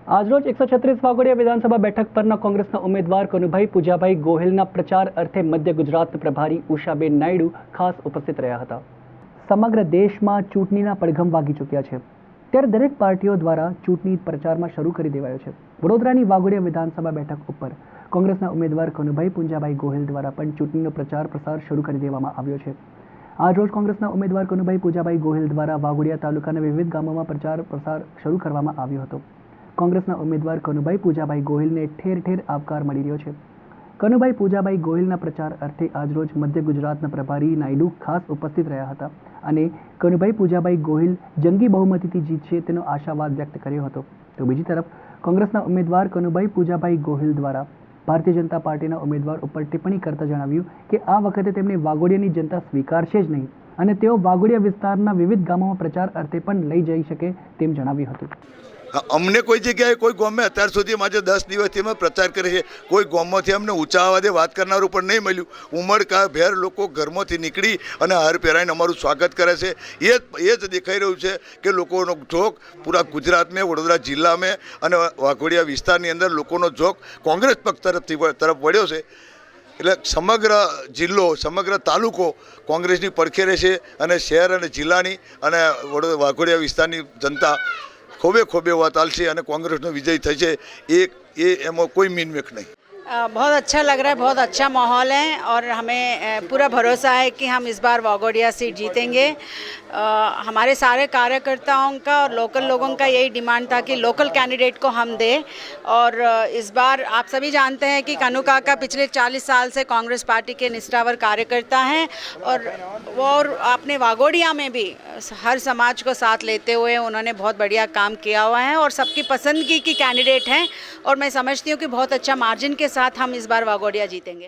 આજરોજ 136 વાઘોડિયા વિધાનસભા બેઠક પરના કોંગ્રેસના ઉમેદવાર કનુભાઈ પૂજાભાઈ ગોહિલના પ્રચાર અર્થે મધ્ય ગુજરાત પ્રભારી ઉષાબેન નાયડુ ખાસ ઉપસ્થિત રહ્યા હતા। સમગ્ર દેશમાં ચૂંટણીના પડઘમ વાગી ચૂક્યા છે, ત્યારે દરેક પાર્ટીઓ દ્વારા ચૂંટણી પ્રચારમાં શરૂ કરી દેવાયો છે। વડોદરાની વાઘોડિયા વિધાનસભા બેઠક ઉપર કોંગ્રેસના ઉમેદવાર કનુભાઈ પૂંજાભાઈ ગોહિલ દ્વારા પણ ચૂંટણીનો પ્રચાર પ્રસાર શરૂ કરી દેવામાં આવ્યો છે। આજરોજ કોંગ્રેસના ઉમેદવાર કનુભાઈ પૂંજાભાઈ ગોહિલ દ્વારા વાઘોડિયા તાલુકાના વિવિધ ગામોમાં પ્રચાર પ્રસાર શરૂ કરવામાં આવ્યો હતો। કોંગ્રેસના ઉમેદવાર કનુભાઈ પૂજાભાઈ ગોહિલને ઠેર ઠેર આવકાર મળી રહ્યો છે। કનુભાઈ પૂજાભાઈ ગોહિલના પ્રચાર અર્થે આજરોજ મધ્ય ગુજરાતના પ્રભારી નાયડુ ખાસ ઉપસ્થિત રહ્યા હતા અને કનુભાઈ પૂજાભાઈ ગોહિલ જંગી બહુમતીથી જીતશે તેનો આશાવાદ વ્યક્ત કર્યો હતો। તો બીજી તરફ કોંગ્રેસના ઉમેદવાર કનુભાઈ પૂજાભાઈ ગોહિલ દ્વારા ભારતીય જનતા પાર્ટીના ઉમેદવાર ઉપર ટિપ્પણી કરતા જણાવ્યું કે આ વખતે તેમને વાઘોડિયાની જનતા સ્વીકારશે જ નહીં અને તેઓ વાઘોડિયા વિસ્તારના વિવિધ ગામોમાં પ્રચાર અર્થે પણ લઈ જઈ શકે તેમ જણાવ્યું હતું। અમને કોઈ જગ્યાએ કોઈ ગામમાં અત્યાર સુધી આજે 10 દિવસથી અમે પ્રચાર કરે છે, કોઈ ગામમાંથી અમને ઊંચા અવાજે વાત કરનારું પણ નહીં મળ્યું। ઉમળકા ભેર લોકો ઘરમાંથી નીકળી અને હાર પહેરાઈને અમારું સ્વાગત કરે છે। એ જ દેખાઈ રહ્યું છે કે લોકોનો જોક પૂરા ગુજરાતમાં, વડોદરા જિલ્લામાં અને વાઘોડિયા વિસ્તારની અંદર લોકોનો જોક કોંગ્રેસ પક્ષ તરફ વળ્યો છે। એટલે સમગ્ર જિલ્લો, સમગ્ર તાલુકો કોંગ્રેસની પડખે રહેશે અને શહેર અને જિલ્લાની અને વાઘોડિયા વિસ્તારની જનતા खोबे खोबे वातालसी અને કોંગ્રેસનો વિજય થશે એમાં કોઈ મીનમેક નહીં। बहुत अच्छा लग रहा है, बहुत अच्छा माहौल है और हमें पूरा भरोसा है कि हम इस बार वाघोडिया सीट जीतेंगे। हमारे सारे कार्यकर्ताओं का और लोकल लोगों का यही डिमांड था कि लोकल कैंडिडेट को हम दें और इस बार आप सभी जानते हैं कि कनु काका पिछले 40 साल से कांग्रेस पार्टी के निष्ठावर कार्यकर्ता हैं और अपने वाघोडिया में भी हर समाज को साथ लेते हुए उन्होंने बहुत बढ़िया काम किया हुआ है और सबकी पसंदगी की कैंडिडेट हैं और मैं समझती हूँ कि बहुत अच्छा मार्जिन के साथ हम इस बार वाघोडिया जीतेंगे।